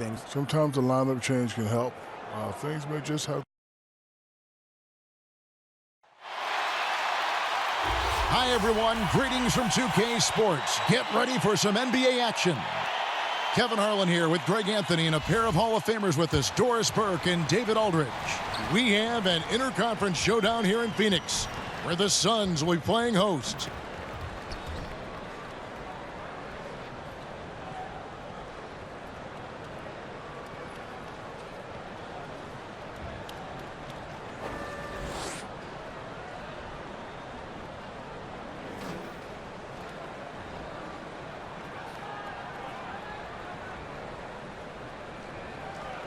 things. Sometimes the lineup change can help. Things may just have. Hi, everyone. Greetings from 2K Sports. Get ready for some NBA action. Kevin Harlan here with Greg Anthony and a pair of Hall of Famers with us, Doris Burke and David Aldridge. We have an interconference showdown here in Phoenix, where the Suns will be playing host.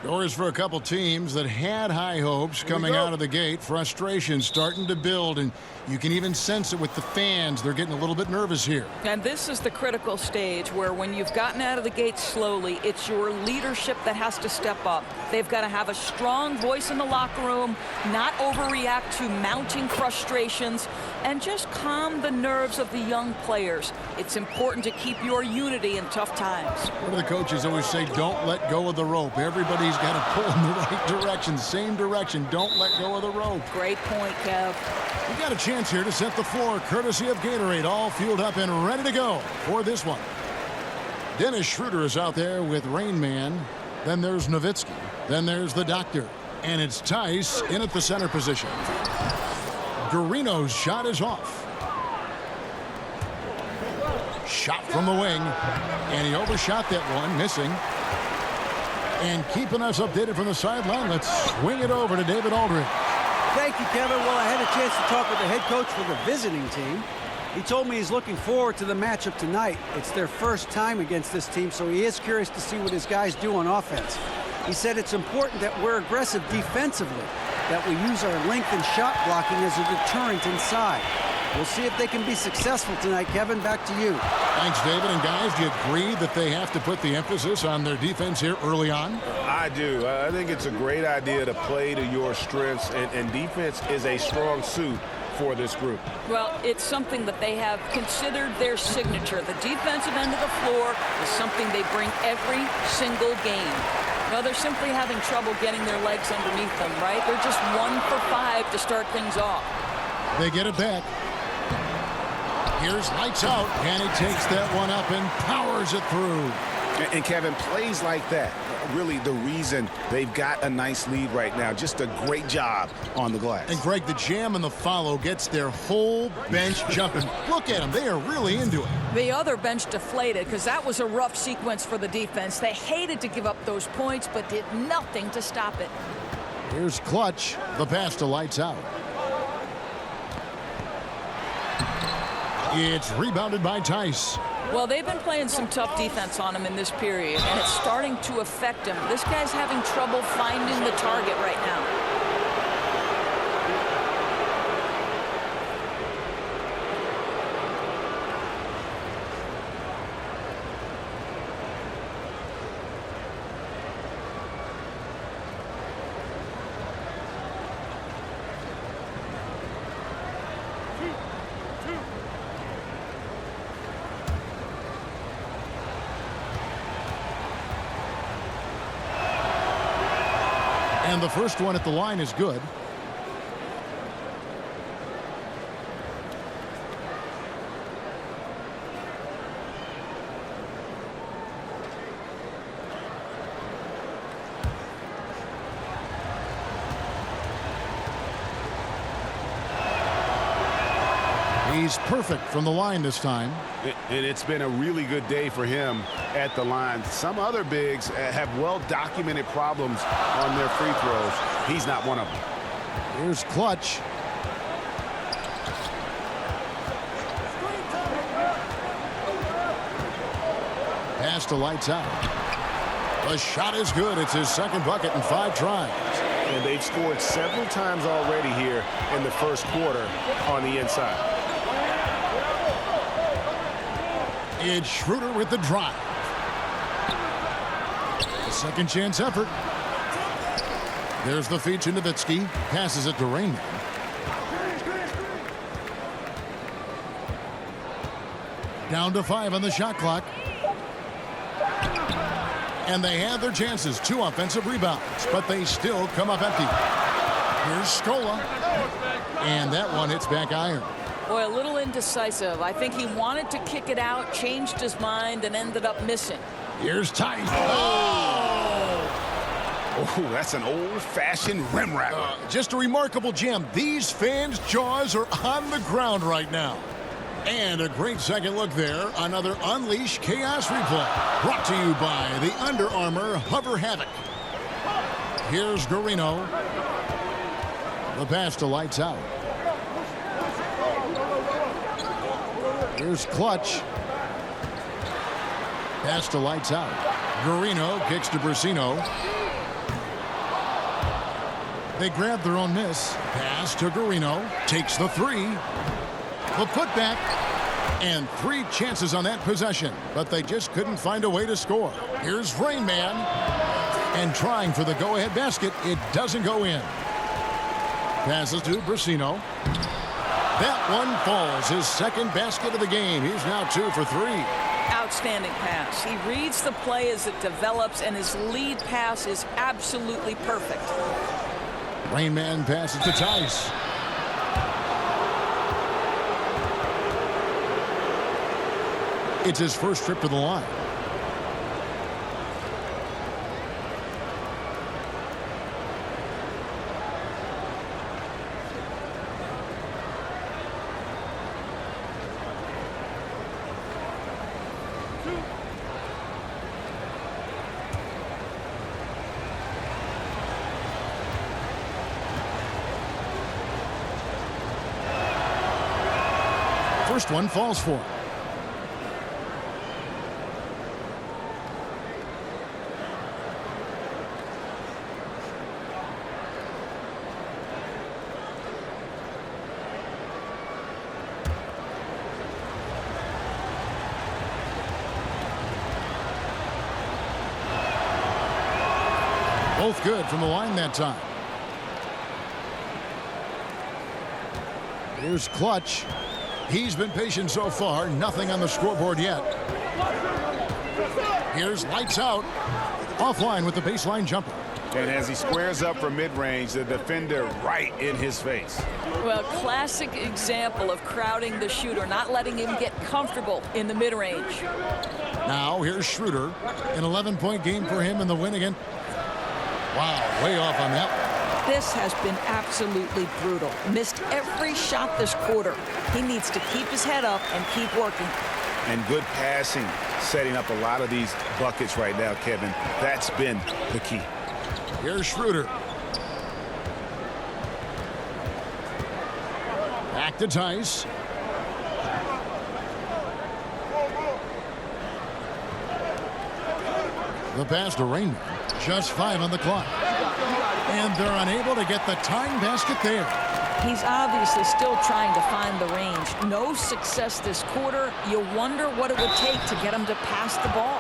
Doors for a couple teams that had high hopes coming out of the gate. Frustration starting to build, and you can even sense it with the fans. They're getting a little bit nervous here. And this is the critical stage where when you've gotten out of the gate slowly, it's your leadership that has to step up. They've got to have a strong voice in the locker room, not overreact to mounting frustrations, and just calm the nerves of the young players. It's important to keep your unity in tough times. One of the coaches always say, don't let go of the rope. Everybody's got to pull in the right direction, same direction. Don't let go of the rope. Great point, Kev. We've got a chance here to set the floor, courtesy of Gatorade, all fueled up and ready to go for this one. Dennis Schroeder is out there with Rain Man. Then there's Nowitzki. Then there's the Doctor. And it's Tice in at the center position. Garino's shot is off. Shot from the wing. And he overshot that one, missing. And keeping us updated from the sideline, let's swing it over to David Aldridge. Thank you, Kevin. Well, I had a chance to talk with the head coach for the visiting team. He told me he's looking forward to the matchup tonight. It's their first time against this team, so he is curious to see what his guys do on offense. He said it's important that we're aggressive defensively, that we use our length and shot blocking as a deterrent inside. We'll see if they can be successful tonight. Kevin, back to you. Thanks, David. And guys, do you agree that they have to put the emphasis on their defense here early on? I do. I think it's a great idea to play to your strengths, and defense is a strong suit for this group. Well, it's something that they have considered their signature. The defensive end of the floor is something they bring every single game. Well, they're simply having trouble getting their legs underneath them, right? They're just 1 for 5 to start things off. They get it back. Here's lights out, and he takes that one up and powers it through. And Kevin, plays like that, really the reason they've got a nice lead right now. Just a great job on the glass. And Greg, the jam and the follow gets their whole bench jumping. Look at them. They are really into it. The other bench deflated because that was a rough sequence for the defense. They hated to give up those points, but did nothing to stop it. Here's Clutch. The pass to lights out. It's rebounded by Tice. Well, they've been playing some tough defense on him in this period, and it's starting to affect him. This guy's having trouble finding the target right now. And the first one at the line is good. He's perfect from the line this time. It's been a really good day for him at the line. Some other bigs have well-documented problems on their free throws. He's not one of them. Here's Clutch. Pass to lights out. The shot is good. It's his second bucket in 5 tries. And they've scored several times already here in the first quarter on the inside. It's Schroeder with the drive. A second chance effort. There's the feed to Nowitzki. Passes it to Rain. Down to 5 on the shot clock. And they had their chances. 2 offensive rebounds, but they still come up empty. Here's Scola. And that one hits back iron. Boy, a little indecisive. I think he wanted to kick it out, changed his mind, and ended up missing. Here's Tice. Oh, that's an old-fashioned rim wrapper. Just a remarkable gem. These fans' jaws are on the ground right now. And a great second look there. Another Unleash Chaos replay. Brought to you by the Under Armour Hover Havoc. Here's Garino. The pass to Lights Out. Here's Clutch. Pass to Lights Out. Garino kicks to Brasino. They grab their own miss. Pass to Garino. Takes the 3. The putback. And 3 chances on that possession. But they just couldn't find a way to score. Here's Rain Man. And trying for the go-ahead basket. It doesn't go in. Passes to Brasino. That one falls. His second basket of the game. He's now 2 for 3. Outstanding pass. He reads the play as it develops, and his lead pass is absolutely perfect. Rain Man passes to Tice. It's his first trip to the line. First one falls for him. Both good from the line that time. Here's Clutch. He's been patient so far. Nothing on the scoreboard yet. Here's Lights Out. Offline with the baseline jumper. And as he squares up for mid-range, the defender right in his face. Well, classic example of crowding the shooter, not letting him get comfortable in the mid-range. Now here's Schroeder. An 11-point game for him in the win again. Wow, way off on that one. This has been absolutely brutal. Missed every shot this quarter. He needs to keep his head up and keep working. And good passing, setting up a lot of these buckets right now, Kevin. That's been the key. Here's Schroeder. Back to Tice. The pass to Rainman. Just 5 on the clock. And they're unable to get the tying basket there. He's obviously still trying to find the range. No success this quarter. You wonder what it would take to get him to pass the ball.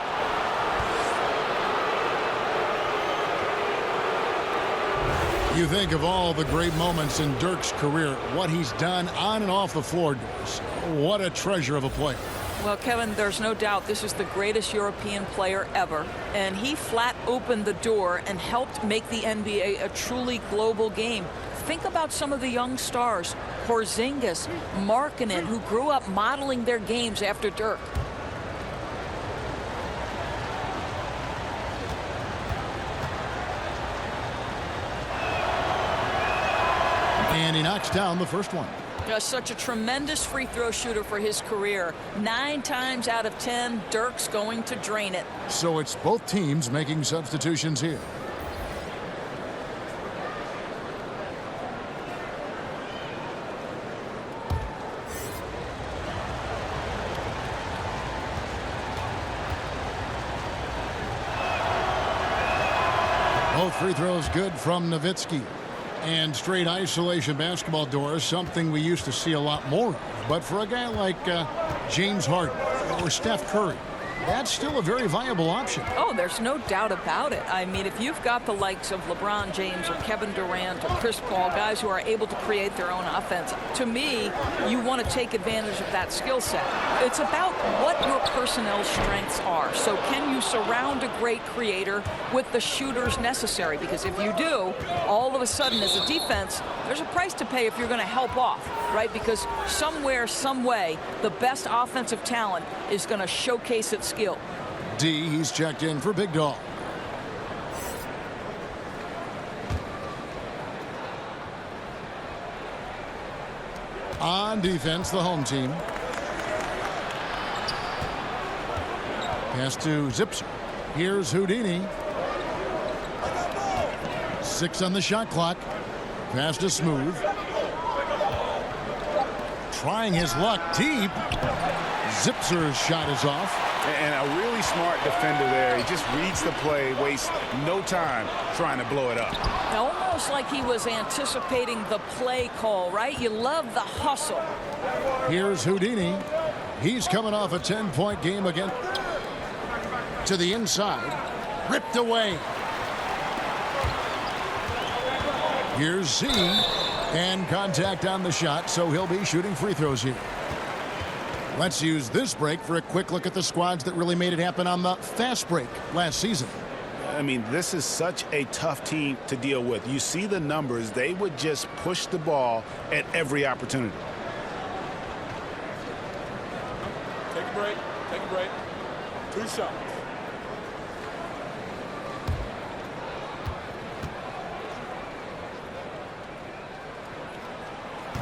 You think of all the great moments in Dirk's career, what he's done on and off the floor, Doris. What a treasure of a player. Well, Kevin, there's no doubt this is the greatest European player ever. And he flat opened the door and helped make the NBA a truly global game. Think about some of the young stars, Porzingis, Markkanen, who grew up modeling their games after Dirk. And he knocks down the first one. Just such a tremendous free throw shooter for his career. 9 times out of 10, Dirk's going to drain it. So it's both teams making substitutions here. Both free throws good from Nowitzki. And straight isolation basketball, Doris, something we used to see a lot more of. But for a guy like James Harden or Steph Curry, that's still a very viable option. Oh, there's no doubt about it. I mean, if you've got the likes of LeBron James or Kevin Durant or Chris Paul, guys who are able to create their own offense, to me, you want to take advantage of that skill set. It's about what your personnel strengths are. So can you surround a great creator with the shooters necessary? Because if you do, all of a sudden as a defense, there's a price to pay if you're going to help off, right? Because somewhere, some way, the best offensive talent is going to showcase its skill. D, he's checked in for Big Dog. On defense, the home team. Pass to Zipser. Here's Houdini. 6 on the shot clock. Pass to Smooth. Trying his luck deep. Zipser's shot is off. And a really smart defender there. He just reads the play, wastes no time trying to blow it up. Almost like he was anticipating the play call, right? You love the hustle. Here's Houdini. He's coming off a 10-point game again. To the inside. Ripped away. Here's Z. And contact on the shot, so he'll be shooting free throws here. Let's use this break for a quick look at the squads that really made it happen on the fast break last season. I mean, this is such a tough team to deal with. You see the numbers. They would just push the ball at every opportunity. Take a break. Take a break. 2 shots.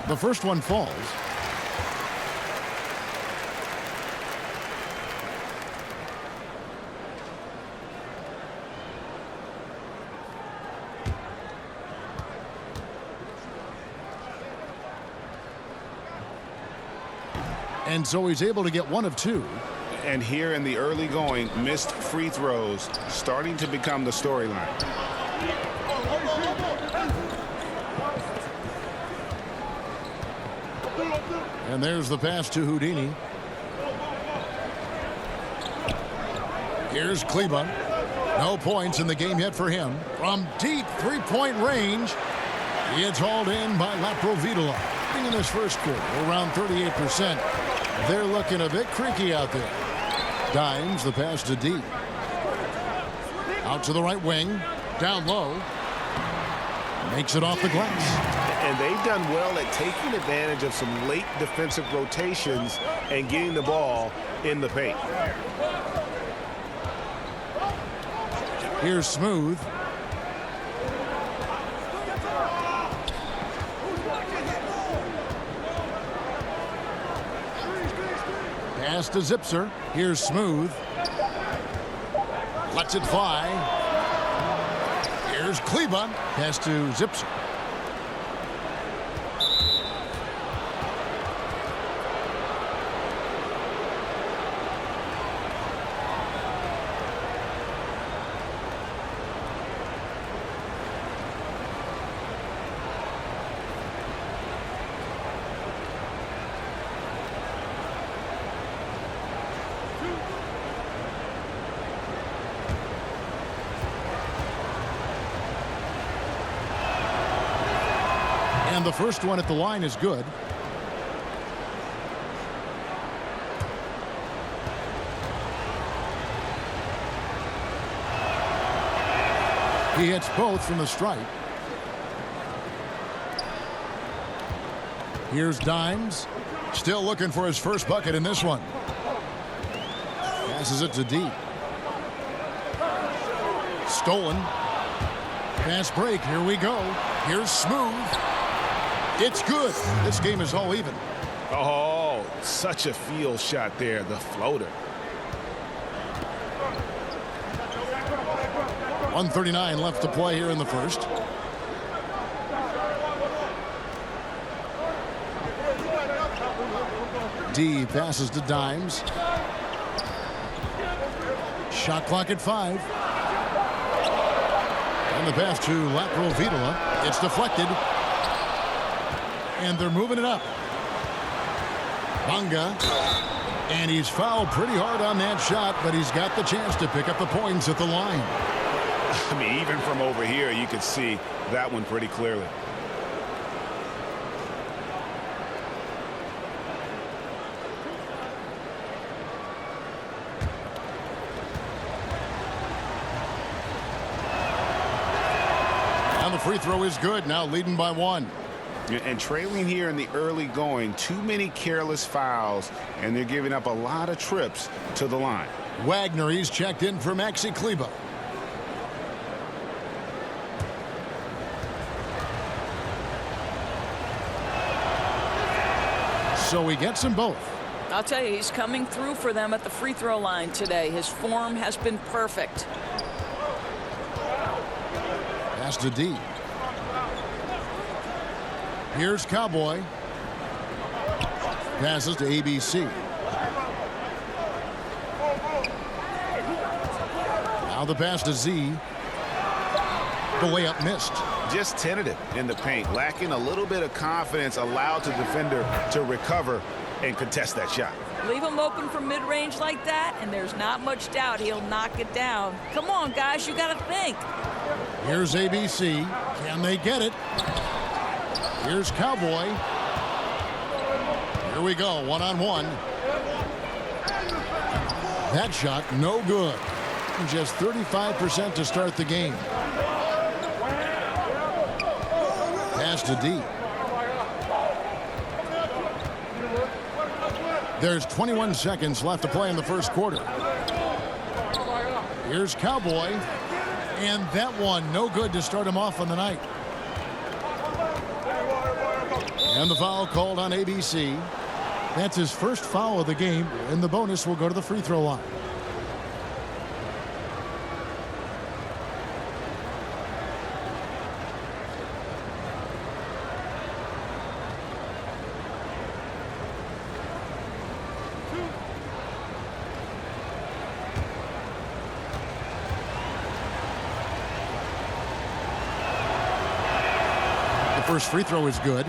The first one falls. And so he's able to get 1 of 2. And here in the early going, missed free throws starting to become the storyline. And there's the pass to Houdini. Here's Kleba. No points in the game yet for him. From deep three-point range, it's hauled in by Laprovitola. In this first quarter, around 38%. They're looking a bit creaky out there. Dimes the pass to D. Out to the right wing. Down low. Makes it off the glass. And they've done well at taking advantage of some late defensive rotations and getting the ball in the paint. Here's Smooth. Pass to Zipser. Here's Smooth. Lets it fly. Here's Kleba. Pass to Zipser. And the first one at the line is good. He hits both from the stripe. Here's Dimes. Still looking for his first bucket in this one. Passes it to D. Stolen. Fast break. Here we go. Here's Smooth. It's good. This game is all even. Oh, such a field shot there, the floater. 1:39 left to play here in the first. D passes to Dimes. Shot clock at 5. And the pass to Laprovitola. It's deflected. And they're moving it up. Bonga. And he's fouled pretty hard on that shot, but he's got the chance to pick up the points at the line. I mean, even from over here, you could see that one pretty clearly. And the free throw is good, now leading by 1. And trailing here in the early going, too many careless fouls, and they're giving up a lot of trips to the line. Wagner, he's checked in for Maxi Kleber. So he gets them both. I'll tell you, he's coming through for them at the free throw line today. His form has been perfect. Pass to D. Here's Cowboy. Passes to ABC. Now the pass to Z. The layup missed. Just tentative in the paint, lacking a little bit of confidence, allowed the defender to recover and contest that shot. Leave him open from mid-range like that, and there's not much doubt he'll knock it down. Come on, guys, you got to think. Here's ABC. Can they get it? Here's Cowboy. Here we go, one-on-one. That shot, no good. Just 35% to start the game. Pass to D. There's 21 seconds left to play in the first quarter. Here's Cowboy. And that one, no good to start him off on the night. And the foul called on ABC. That's his first foul of the game, and the bonus will go to the free throw line. The first free throw is good.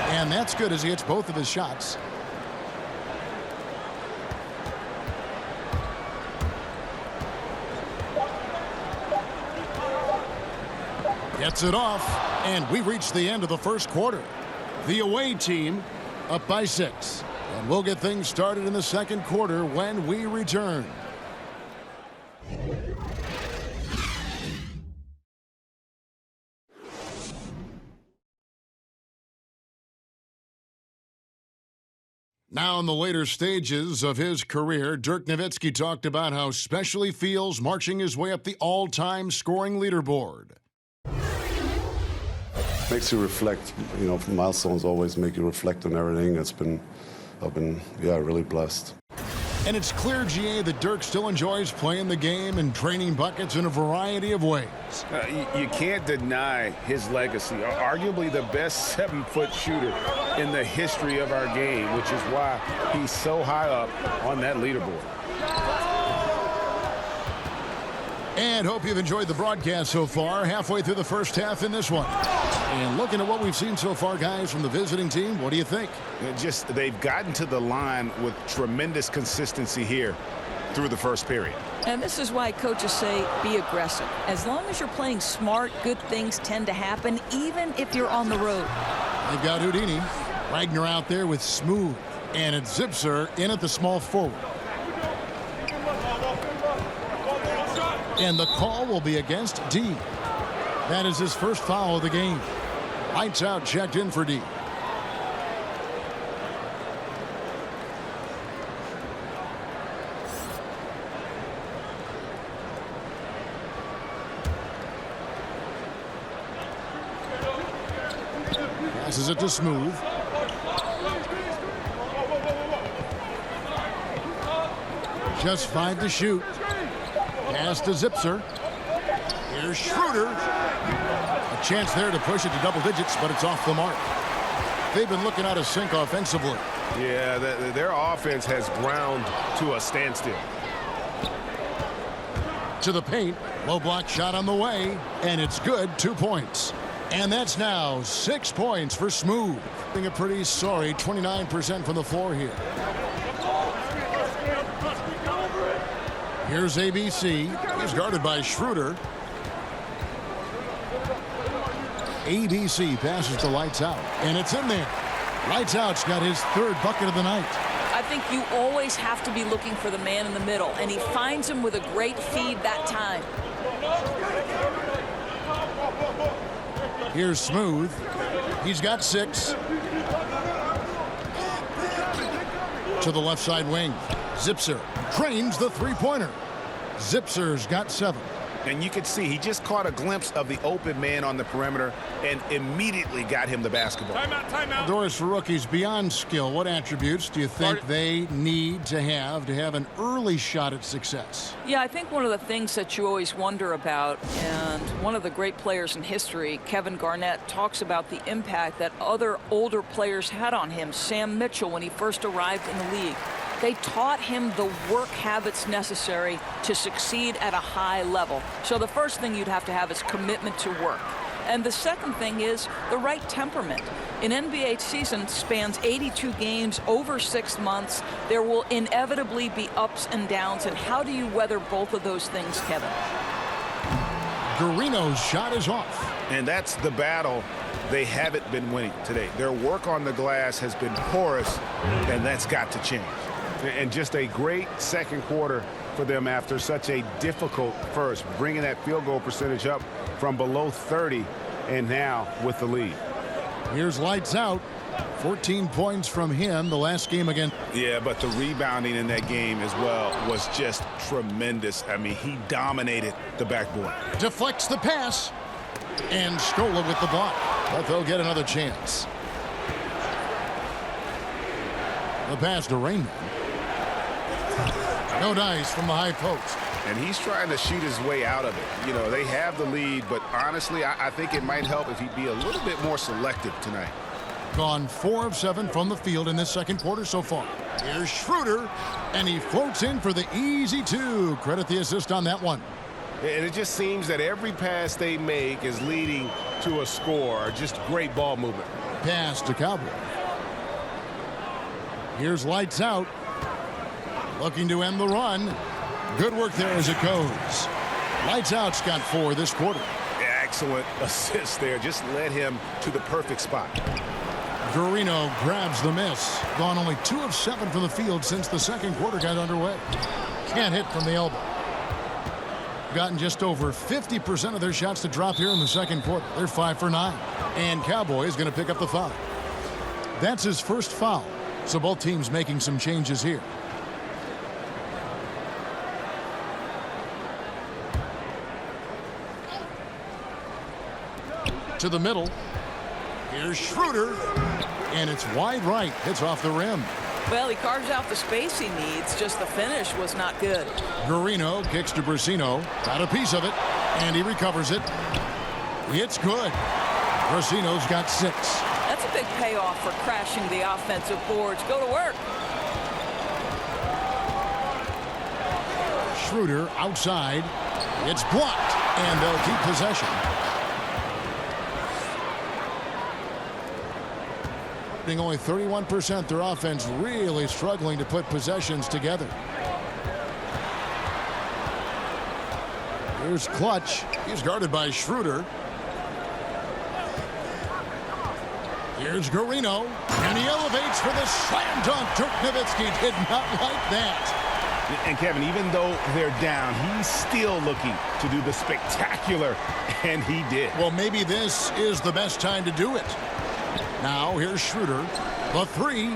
And that's good as he hits both of his shots. Gets it off, and we reach the end of the first quarter. The away team up by 6. And we'll get things started in the second quarter when we return. Now in the later stages of his career, Dirk Nowitzki talked about how special he feels marching his way up the all-time scoring leaderboard. Makes you reflect, you know, milestones always make you reflect on everything. I've been really blessed. And it's clear, GA, that Dirk still enjoys playing the game and training buckets in a variety of ways. You can't deny his legacy. Arguably the best 7-foot shooter in the history of our game, which is why he's so high up on that leaderboard. And hope you've enjoyed the broadcast so far. Halfway through the first half in this one. And looking at what we've seen so far, guys, from the visiting team, what do you think? They've gotten to the line with tremendous consistency here through the first period. And this is why coaches say be aggressive. As long as you're playing smart, good things tend to happen, even if you're on the road. They've got Houdini. Wagner out there with Smooth. And it's Zipser in at the small forward. And the call will be against D. That is his first foul of the game. Lights out, checked in for D. Passes it to Smooth. Just 5 to shoot. Pass to Zipser. Here's Schroeder. A chance there to push it to double digits, but it's off the mark. They've been looking out of sync offensively. Yeah, their offense has ground to a standstill. To the paint. Low block shot on the way. And it's good. 2 points. And that's now 6 points for Smooth. Being a pretty sorry 29% from the floor here. Here's ABC. He's guarded by Schroeder. ABC passes to Lights Out. And it's in there. Lights Out's got his 3rd bucket of the night. I think you always have to be looking for the man in the middle, and he finds him with a great feed that time. Here's Smooth. He's got 6. To the left side wing. Zipser drains the three-pointer. Zipser's got 7. And you could see he just caught a glimpse of the open man on the perimeter and immediately got him the basketball. Timeout, timeout. Doris, for rookies beyond skill, what attributes do you think they need to have an early shot at success? Yeah, I think one of the things that you always wonder about, and one of the great players in history, Kevin Garnett, talks about the impact that other older players had on him. Sam Mitchell, when he first arrived in the league. They taught him the work habits necessary to succeed at a high level. So the first thing you'd have to have is commitment to work. And the second thing is the right temperament. An NBA season spans 82 games over 6 months. There will inevitably be ups and downs. And how do you weather both of those things, Kevin? Garino's shot is off. And that's the battle they haven't been winning today. Their work on the glass has been porous, and that's got to change. And just a great second quarter for them after such a difficult first, bringing that field goal percentage up from below 30 and now with the lead. Here's Lights Out. 14 points from him the last game again. Yeah, but the rebounding in that game as well was just tremendous. I mean, he dominated the backboard. Deflects the pass. And Scola with the block. But they'll get another chance. The pass to Rainman. No dice from the high post. And he's trying to shoot his way out of it. You know, they have the lead, but honestly, I think it might help if he'd be a little bit more selective tonight. Gone 4 of 7 from the field in this second quarter so far. Here's Schroeder, and he floats in for the easy 2. Credit the assist on that one. And it just seems that every pass they make is leading to a score. Just great ball movement. Pass to Cowboy. Here's Lights Out. Looking to end the run. Good work there as it goes. Lights Out's got 4 this quarter. Yeah, excellent assist there. Just led him to the perfect spot. Garino grabs the miss. Gone only 2 of 7 from the field since the second quarter got underway. Can't hit from the elbow. Gotten just over 50% of their shots to drop here in the second quarter. They're 5 for 9. And Cowboy is going to pick up the foul. That's his first foul. So both teams making some changes here. To the middle. Here's Schroeder. And it's wide right. Hits off the rim. Well, he carves out the space he needs. Just the finish was not good. Garino kicks to Brasino. Got a piece of it. And he recovers it. It's good. Brasino's got 6. That's a big payoff for crashing the offensive boards. Go to work. Schroeder outside. It's blocked. And they'll keep possession. Being only 31%, their offense really struggling to put possessions together. Here's Clutch. He's guarded by Schroeder. Here's Garino. And he elevates for the slam dunk. Dirk Nowitzki did not like that. And Kevin, even though they're down, he's still looking to do the spectacular, and he did. Well, maybe this is the best time to do it. Now, here's Schroeder. The 3.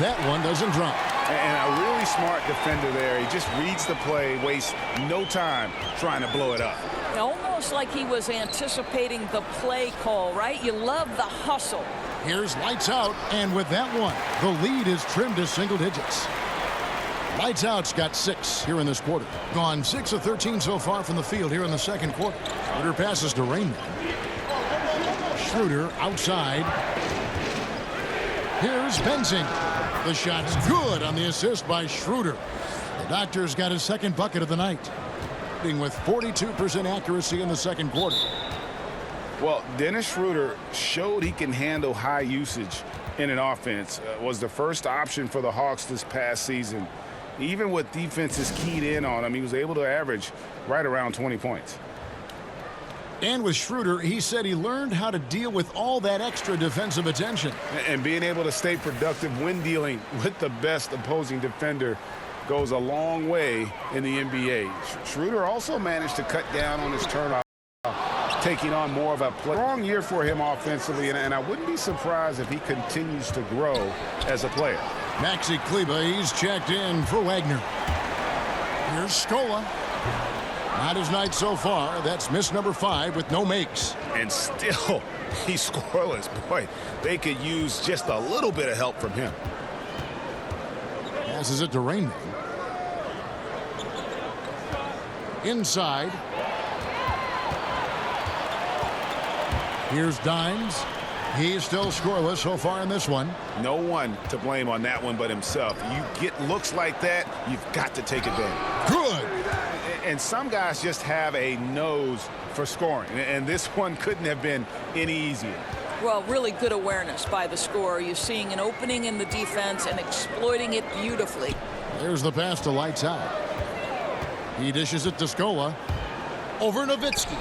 That one doesn't drop. And a really smart defender there. He just reads the play, wastes no time trying to blow it up. Almost like he was anticipating the play call, right? You love the hustle. Here's Lights Out, and with that one, the lead is trimmed to single digits. Lights Out's got 6 here in this quarter. Gone 6 of 13 so far from the field here in the second quarter. Schroeder passes to Rainman. Schroeder outside. Here's Benzing. The shot's good on the assist by Schroeder. The Doctors got his second bucket of the night, with 42% accuracy in the second quarter. Well, Dennis Schroeder showed he can handle high usage in an offense. Was the first option for the Hawks this past season. Even with defenses keyed in on him, he was able to average right around 20 points. And with Schroeder, he said he learned how to deal with all that extra defensive attention. And being able to stay productive when dealing with the best opposing defender goes a long way in the NBA. Schroeder also managed to cut down on his turnover, taking on more of a strong year for him offensively, and I wouldn't be surprised if he continues to grow as a player. Maxi Kleber, he's checked in for Wagner. Here's Scola. Not his night so far. That's miss number 5 with no makes. And still, he's scoreless. Boy, they could use just a little bit of help from him. Passes it to Rainman. Inside. Here's Dimes. He's still scoreless so far in this one. No one to blame on that one but himself. You get looks like that, you've got to take advantage. Good. And some guys just have a nose for scoring, and this one couldn't have been any easier. Well, really good awareness by the scorer. You're seeing an opening in the defense and exploiting it beautifully. There's the pass to Lights Out. He dishes it to Scola. Over Nowitzki.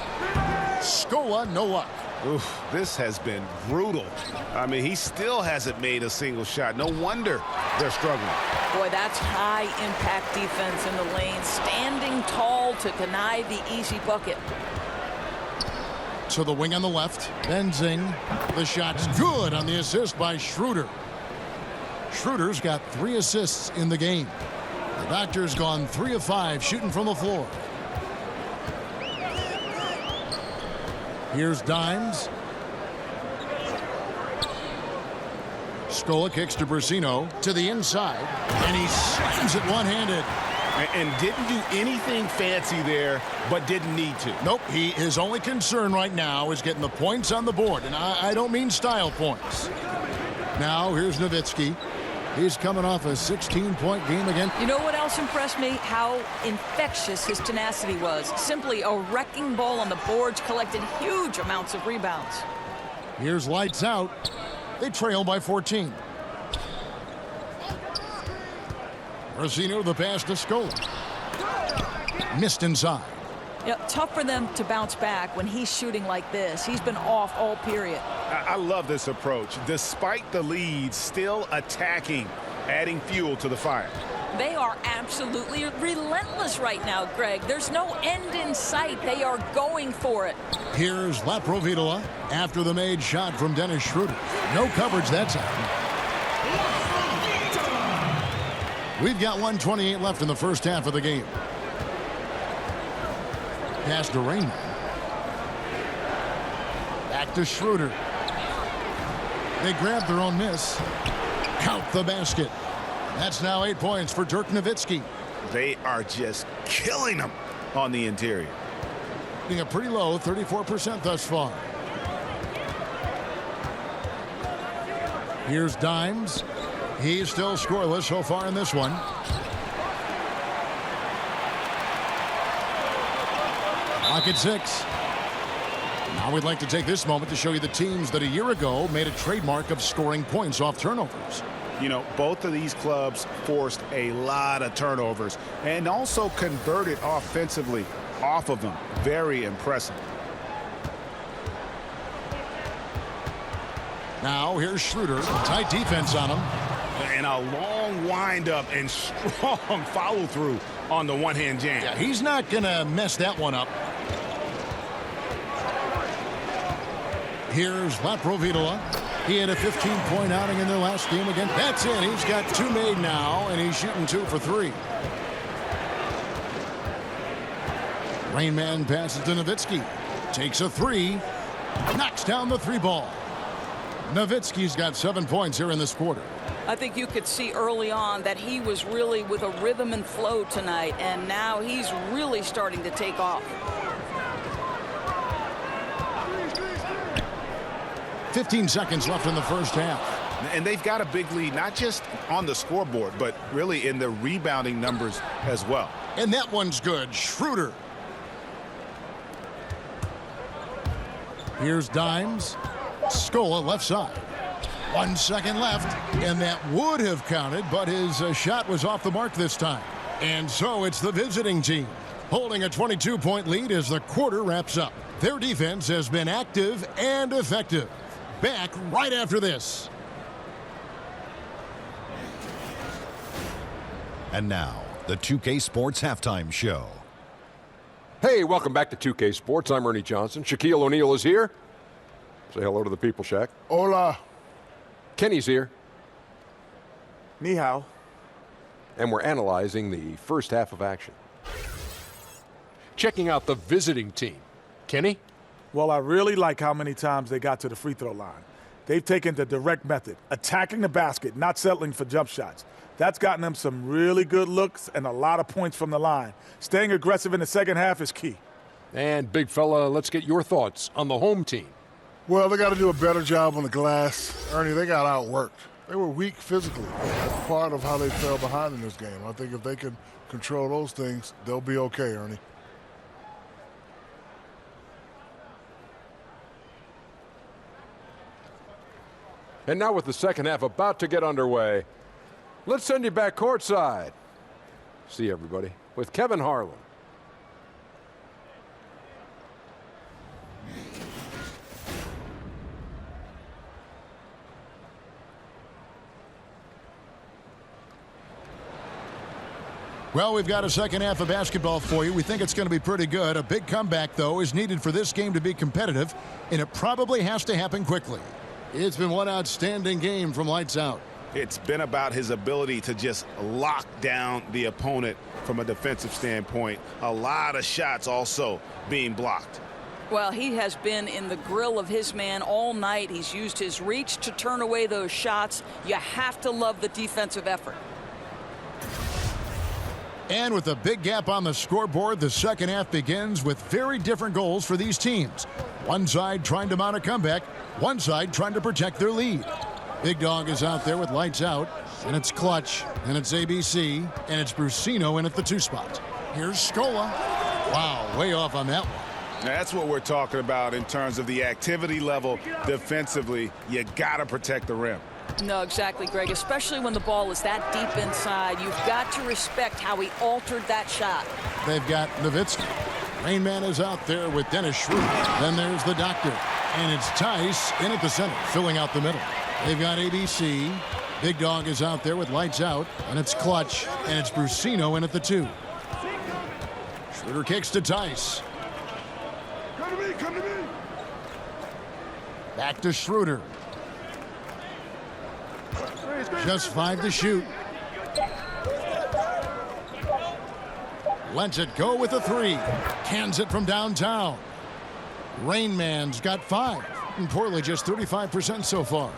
Scola, no luck. Oof, this has been brutal. I mean, he still hasn't made a single shot. No wonder they're struggling. Boy, that's high-impact defense in the lane, standing tall to deny the easy bucket. To the wing on the left. Benzing. The shot's good on the assist by Schroeder. Schroeder's got 3 assists in the game. The Doctors gone 3 of 5 shooting from the floor. Here's Dimes. Scola kicks to Brasino to the inside, and he slams it one-handed. And didn't do anything fancy there, but didn't need to. Nope, his only concern right now is getting the points on the board, and I don't mean style points. Now here's Nowitzki. He's coming off a 16-point game again. You know what else impressed me? How infectious his tenacity was. Simply a wrecking ball on the boards, collected huge amounts of rebounds. Here's Lights Out. They trail by 14. Brasino, the pass to Scola. Missed inside. Yeah, tough for them to bounce back when he's shooting like this. He's been off all period. I love this approach. Despite the lead, still attacking, adding fuel to the fire. They are absolutely relentless right now, Greg. There's no end in sight. They are going for it. Here's Laprovitola after the made shot from Dennis Schroeder. No coverage that time. We've got 1:28 left in the first half of the game. Pass to Rainman. Back to Schroeder. They grab their own miss. Count the basket. That's now 8 points for Dirk Nowitzki. They are just killing them on the interior. Being a pretty low 34% thus far. Here's Dimes. He's still scoreless so far in this one. Clock at 6. Now we'd like to take this moment to show you the teams that a year ago made a trademark of scoring points off turnovers. You know, both of these clubs forced a lot of turnovers and also converted offensively off of them. Very impressive. Now here's Schroeder. Tight defense on him. And a long windup and strong follow through on the one-hand jam. Yeah, he's not going to mess that one up. Here's Laprovitola. He had a 15-point outing in their last game again. That's it. He's got 2 made now, and he's shooting 2 for 3. Rainman passes to Nowitzki. Takes a 3. Knocks down the 3 ball. Nowitzki's got 7 points here in this quarter. I think you could see early on that he was really with a rhythm and flow tonight, and now he's really starting to take off. 15 seconds left in the first half. And they've got a big lead, not just on the scoreboard, but really in the rebounding numbers as well. And that one's good. Schroeder. Here's Dimes. Scola left side. 1 second left, and that would have counted, but his shot was off the mark this time. And so it's the visiting team holding a 22-point lead as the quarter wraps up. Their defense has been active and effective. Back right after this. And now, the 2K Sports Halftime Show. Hey, welcome back to 2K Sports. I'm Ernie Johnson. Shaquille O'Neal is here. Say hello to the people, Shaq. Hola. Kenny's here. Ni hao. And we're analyzing the first half of action. Checking out the visiting team. Kenny? Well, I really like how many times they got to the free throw line. They've taken the direct method, attacking the basket, not settling for jump shots. That's gotten them some really good looks and a lot of points from the line. Staying aggressive in the second half is key. And big fella, let's get your thoughts on the home team. Well, they got to do a better job on the glass. Ernie, they got outworked. They were weak physically. That's part of how they fell behind in this game. I think if they can control those things, they'll be okay, Ernie. And now with the second half about to get underway, let's send you back courtside. See everybody with Kevin Harlan. Well, we've got a second half of basketball for you. We think it's going to be pretty good. A big comeback, though, is needed for this game to be competitive, and it probably has to happen quickly. It's been one outstanding game from lights out. It's been about his ability to just lock down the opponent from a defensive standpoint. A lot of shots also being blocked. Well, he has been in the grill of his man all night. He's used his reach to turn away those shots. You have to love the defensive effort. And with a big gap on the scoreboard, the second half begins with very different goals for these teams. One side trying to mount a comeback, one side trying to protect their lead. Big Dog is out there with lights out, and it's Clutch, and it's ABC, and it's Brusino in at the 2 spot. Here's Scola. Wow, way off on that one. That's what we're talking about in terms of the activity level defensively. You got to protect the rim. No, exactly, Greg, especially when the ball is that deep inside. You've got to respect how he altered that shot. They've got Nowitzki. Rain Man is out there with Dennis Schroeder. Then there's the Doctor. And it's Tice in at the center, filling out the middle. They've got ABC. Big Dog is out there with lights out. And it's Clutch. And it's Brusino in at the 2. Schroeder kicks to Tice. Come to me, come to me. Back to Schroeder. Just 5 to shoot. Lets it go with a 3. Cans it from downtown. Rain Man's got 5. And Portland just 35% so far.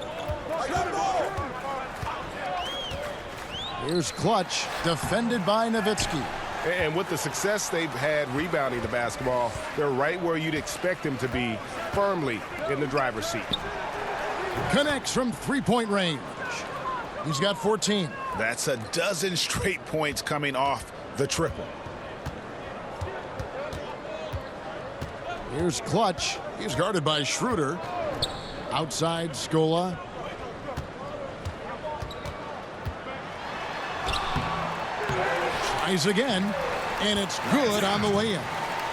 Here's Clutch, defended by Nowitzki. And with the success they've had rebounding the basketball, they're right where you'd expect them to be, firmly in the driver's seat. Connects from 3-point range. He's got 14. That's a dozen straight points coming off the triple. Here's Clutch. He's guarded by Schroeder. Outside, Scola. Tries again, and it's good on the way in.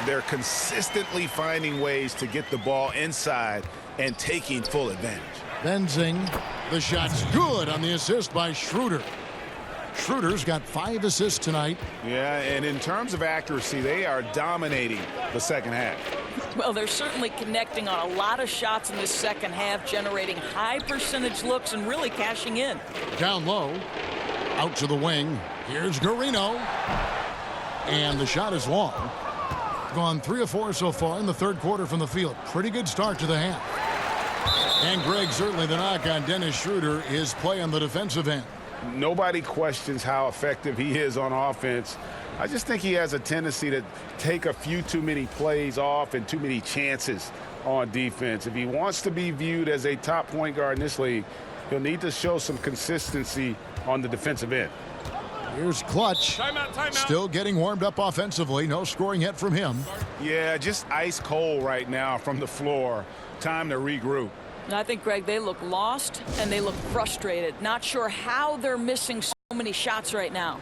They're consistently finding ways to get the ball inside and taking full advantage. Benzing. The shot's good on the assist by Schroeder. Schroeder's got 5 assists tonight. Yeah, and in terms of accuracy, they are dominating the second half. Well, they're certainly connecting on a lot of shots in this second half, generating high percentage looks and really cashing in. Down low. Out to the wing. Here's Garino. And the shot is long. Gone 3 of 4 so far in the third quarter from the field. Pretty good start to the half. And Greg, certainly the knock on Dennis Schroeder is play on the defensive end. Nobody questions how effective he is on offense. I just think he has a tendency to take a few too many plays off and too many chances on defense. If he wants to be viewed as a top point guard in this league, He'll need to show some consistency on the defensive end. Here's Clutch. Timeout. Still getting warmed up offensively. No scoring yet from him. Yeah, just ice cold right now from the floor. Time to regroup. And I think, Greg, they look lost and they look frustrated. Not sure how they're missing so many shots right now.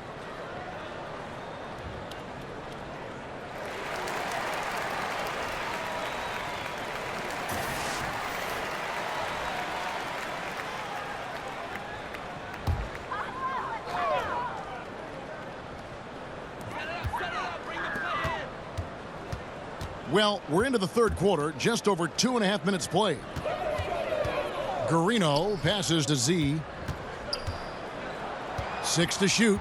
Well, we're into the third quarter, just over 2.5 minutes played. Garino passes to Z. 6 to shoot.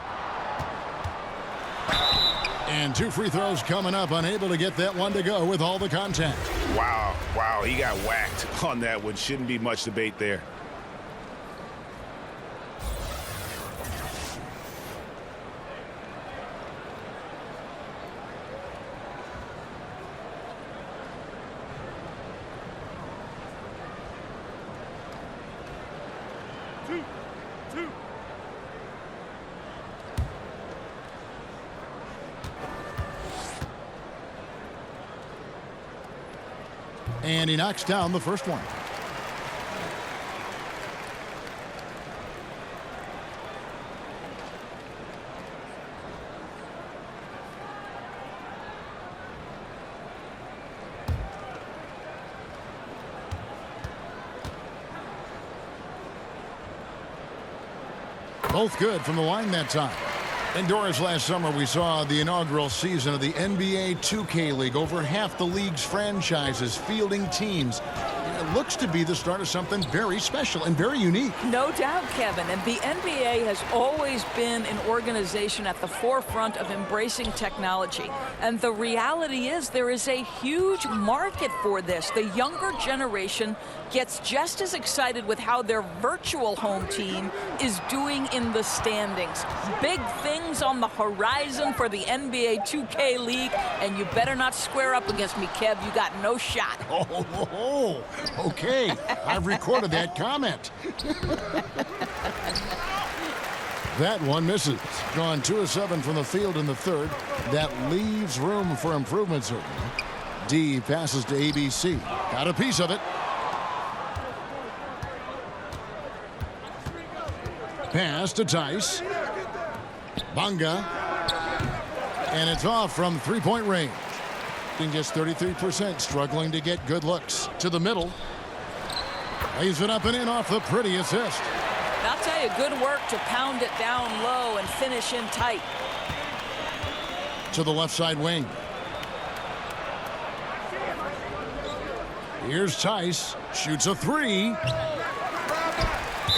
And 2 free throws coming up, unable to get that one to go with all the contact. Wow, he got whacked on that one. Shouldn't be much debate there. And he knocks down the first one. Both good from the line that time. Indoors last summer, we saw the inaugural season of the NBA 2K League. Over half the league's franchises fielding teams. It looks to be the start of something very special and very unique. No doubt, Kevin. And the NBA has always been an organization at the forefront of embracing technology. And the reality is there is a huge market for this. The younger generation gets just as excited with how their virtual home team is doing in the standings. Big things on the horizon for the NBA 2K League, and you better not square up against me, Kev. You got no shot. Okay. I've recorded that comment. That one misses. Gone 2 of 7 from the field in the third. That leaves room for improvement, certainly. D passes to ABC. Got a piece of it. Pass to Tice. Bunga. And it's off from three-point range. Just 33%, struggling to get good looks. To the middle. Lays it up and in off the pretty assist. I'll tell you, good work to pound it down low and finish in tight. To the left side wing. Here's Tice. Shoots a 3.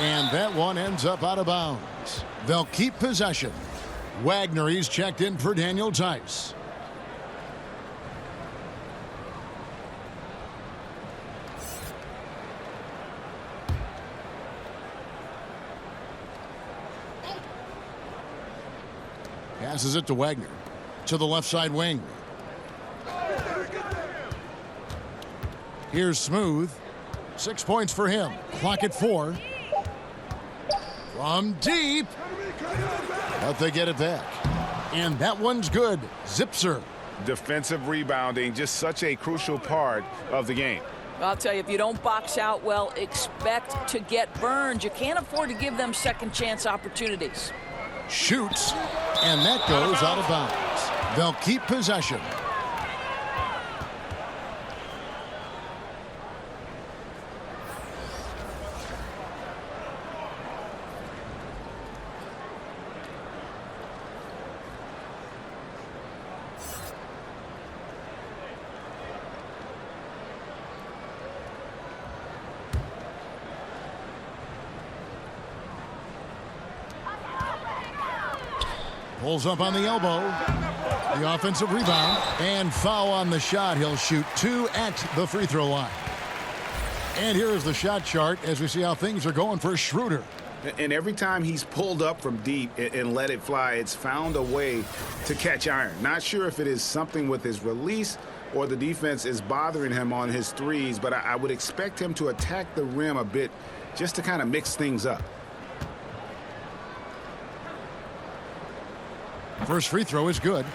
And that one ends up out of bounds. They'll keep possession. Wagner, he's checked in for Daniel Tice. Passes it to Wagner. To the left side wing. Here's Smooth. 6 points for him. Clock at 4. From deep. But they get it back. And that one's good. Zipser. Defensive rebounding, just such a crucial part of the game. I'll tell you, if you don't box out well, expect to get burned. You can't afford to give them second chance opportunities. Shoots. And that goes out of bounds. They'll keep possession. Pulls up on the elbow. The offensive rebound. And foul on the shot. He'll shoot 2 at the free throw line. And here is the shot chart as we see how things are going for Schroeder. And every time he's pulled up from deep and let it fly, it's found a way to catch iron. Not sure if it is something with his release or the defense is bothering him on his threes, but I would expect him to attack the rim a bit just to kind of mix things up. First free throw is good.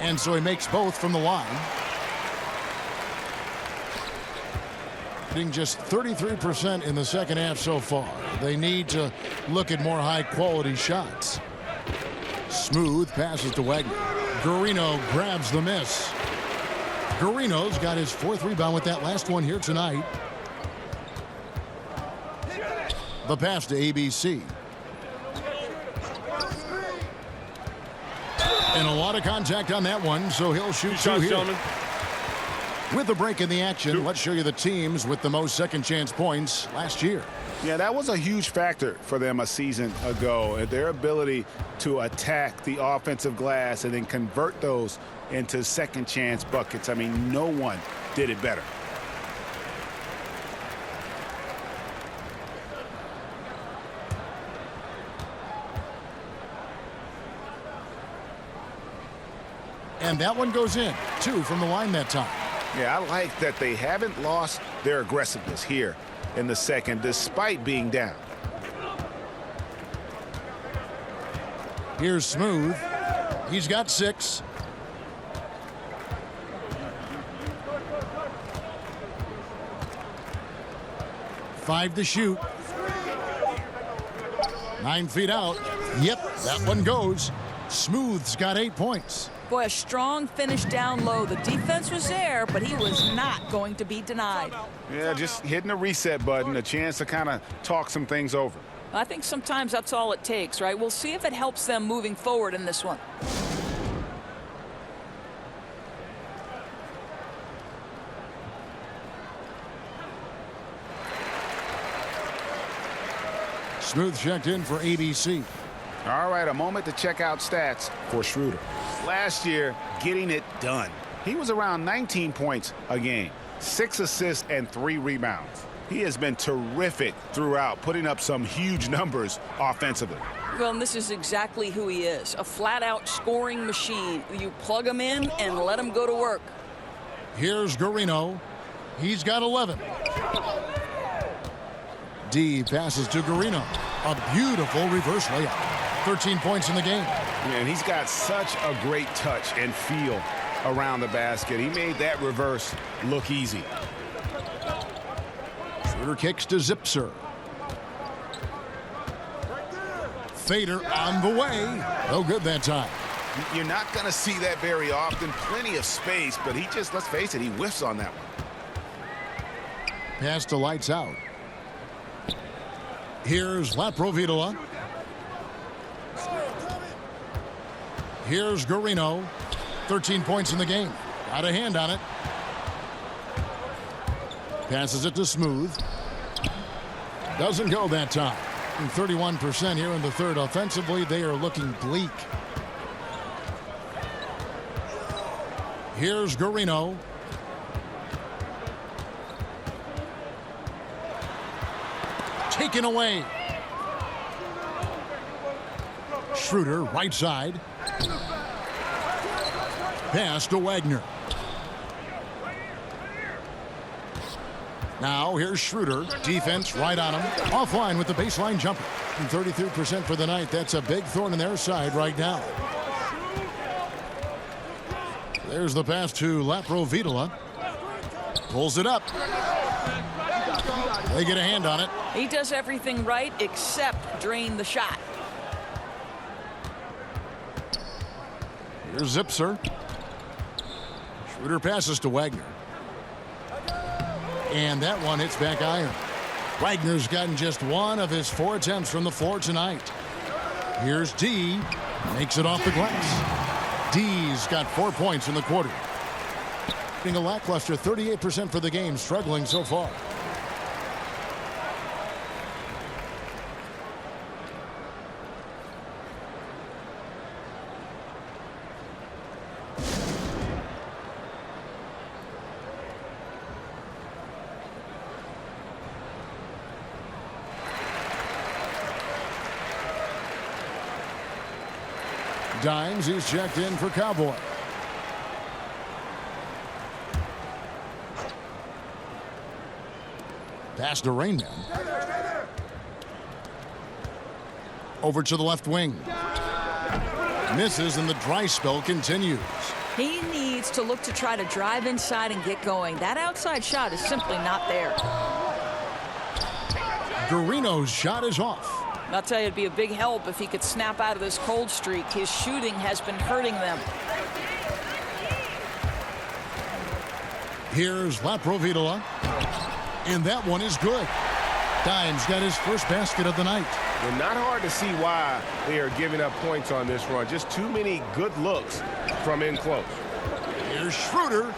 And so he makes both from the line. Hitting just 33% in the second half so far. They need to look at more high-quality shots. Smooth passes to Wagner. Guarino grabs the miss. Guarino's got his 4th rebound with that last one here tonight. The pass to ABC. And a lot of contact on that one, so he'll shoot 2 here. Gentlemen. With the break in the action, let's show you the teams with the most second chance points last year. Yeah, that was a huge factor for them a season ago. Their ability to attack the offensive glass and then convert those into second chance buckets. I mean, no one did it better. And that one goes in. 2 from the line that time. Yeah, I like that they haven't lost their aggressiveness here in the second, despite being down. Here's Smooth. He's got 6. Five to shoot. 9 feet out. Yep, that one goes. Smooth's got 8 points. Boy, a strong finish down low. The defense was there, but he was not going to be denied. Yeah, just hitting the reset button, a chance to kind of talk some things over. I think sometimes that's all it takes, right? We'll see if it helps them moving forward in this one. Smooth checked in for ABC. All right, a moment to check out stats for Schroeder. Last year, getting it done. He was around 19 points a game, 6 assists and 3 rebounds. He has been terrific throughout, putting up some huge numbers offensively. Well, and this is exactly who he is, a flat-out scoring machine. You plug him in and let him go to work. Here's Guarino. He's got 11. D passes to Guarino. A beautiful reverse layup. 13 points in the game. And he's got such a great touch and feel around the basket. He made that reverse look easy. Schroeder kicks to Zipser. Fader on the way. No good that time. You're not going to see that very often. Plenty of space, but he just, let's face it, he whiffs on that one. Pass to lights out. Here's Laprovitola. Here's Guarino. 13 points in the game. Got a hand on it. Passes it to Smooth. Doesn't go that time. 31% here in the third. Offensively, they are looking bleak. Here's Guarino. Taken away. Schroeder, right side. Pass to Wagner. Now here's Schroeder. Defense right on him. Offline with the baseline jumper. 33% for the night. That's a big thorn in their side right now. There's the pass to Laprovitola. Pulls it up. They get a hand on it. He does everything right except drain the shot. Here's Zipser. Schroeder passes to Wagner. And that one hits back iron. Wagner's gotten just 1 of his 4 attempts from the floor tonight. Here's D. Makes it off the glass. D's got 4 points in the quarter. Being a lackluster 38% for the game, struggling so far. Dimes, he's checked in for Cowboy. Pass to Rainman. Over to the left wing. Misses, and the dry spell continues. He needs to look to try to drive inside and get going. That outside shot is simply not there. Garino's shot is off. I'll tell you, it'd be a big help if he could snap out of this cold streak. His shooting has been hurting them. Here's Laprovitola. And that one is good. Dimes got his first basket of the night. And not hard to see why they are giving up points on this run. Just too many good looks from in close. Here's Schroeder.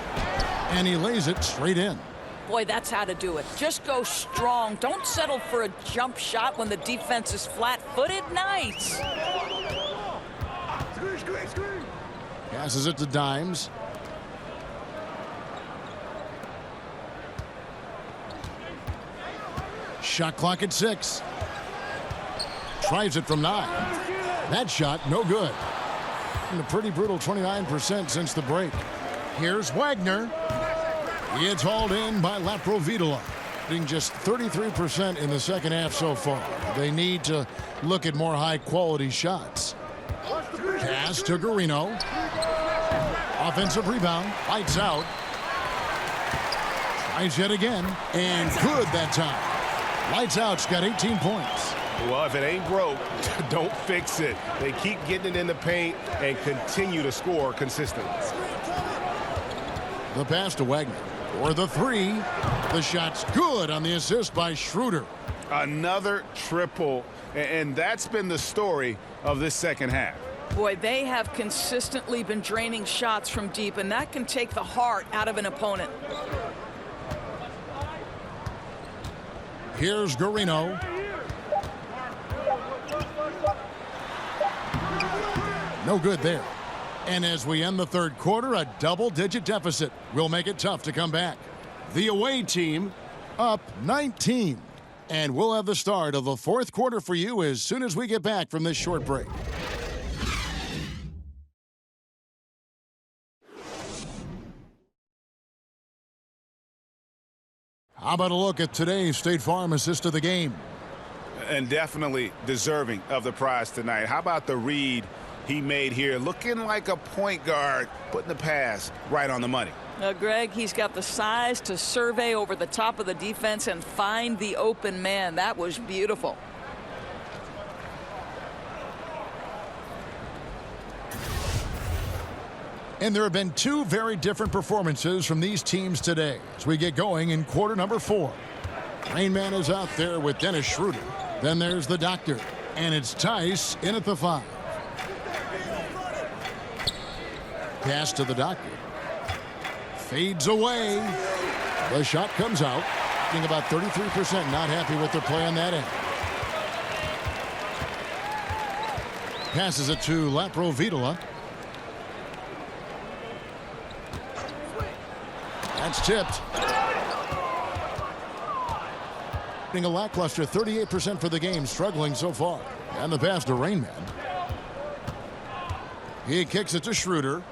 And he lays it straight in. Boy, that's how to do it. Just go strong. Don't settle for a jump shot when the defense is flat-footed. Nice. Passes it to Dimes. Shot clock at 6. Tries it from 9. That shot, no good. And a pretty brutal 29% since the break. Here's Wagner. It's hauled in by Laprovitola, being just 33% in the second half so far. They need to look at more high-quality shots. Pass to Garino. Offensive rebound. Lights out. Tries yet again. And good that time. Lights out's got 18 points. Well, if it ain't broke, don't fix it. They keep getting it in the paint and continue to score consistently. The pass to Wagner. For the 3. The shot's good on the assist by Schroeder. Another triple, and that's been the story of this second half. Boy, they have consistently been draining shots from deep, and that can take the heart out of an opponent. Here's Garino. No good there. And as we end the third quarter, a double-digit deficit will make it tough to come back. The away team up 19. And we'll have the start of the fourth quarter for you as soon as we get back from this short break. How about a look at today's State Farm assist of the game? And definitely deserving of the prize tonight. How about the read he made here, looking like a point guard, putting the pass right on the money. Greg, he's got the size to survey over the top of the defense and find the open man. That was beautiful. And there have been 2 very different performances from these teams today as we get going in quarter number 4. Rainman is out there with Dennis Schroeder. Then there's the doctor, and it's Tice in at the 5. Pass to the doctor. Fades away. The shot comes out. Being about 33%, not happy with their play on that end. Passes it to Laprovitola. That's tipped. Being a lackluster 38% for the game, struggling so far. And the pass to Rainman. He kicks it to Schroeder.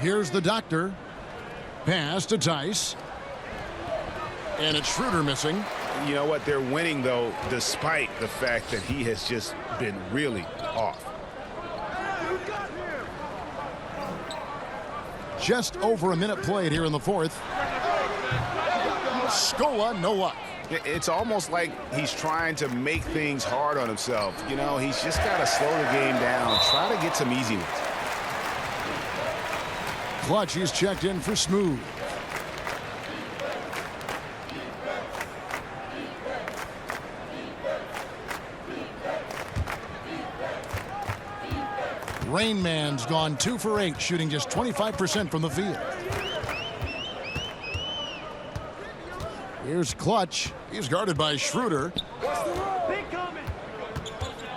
Here's the doctor. Pass to Tice. And it's Schroeder missing. You know what? They're winning, though, despite the fact that he has just been really off. Just over a minute played here in the fourth. Scola, no luck. It's almost like he's trying to make things hard on himself. You know, he's just got to slow the game down, try to get some easiness. Clutch, he's checked in for Smooth. Rainman's gone 2 for 8, shooting just 25% from the field. Here's Clutch. He's guarded by Schroeder.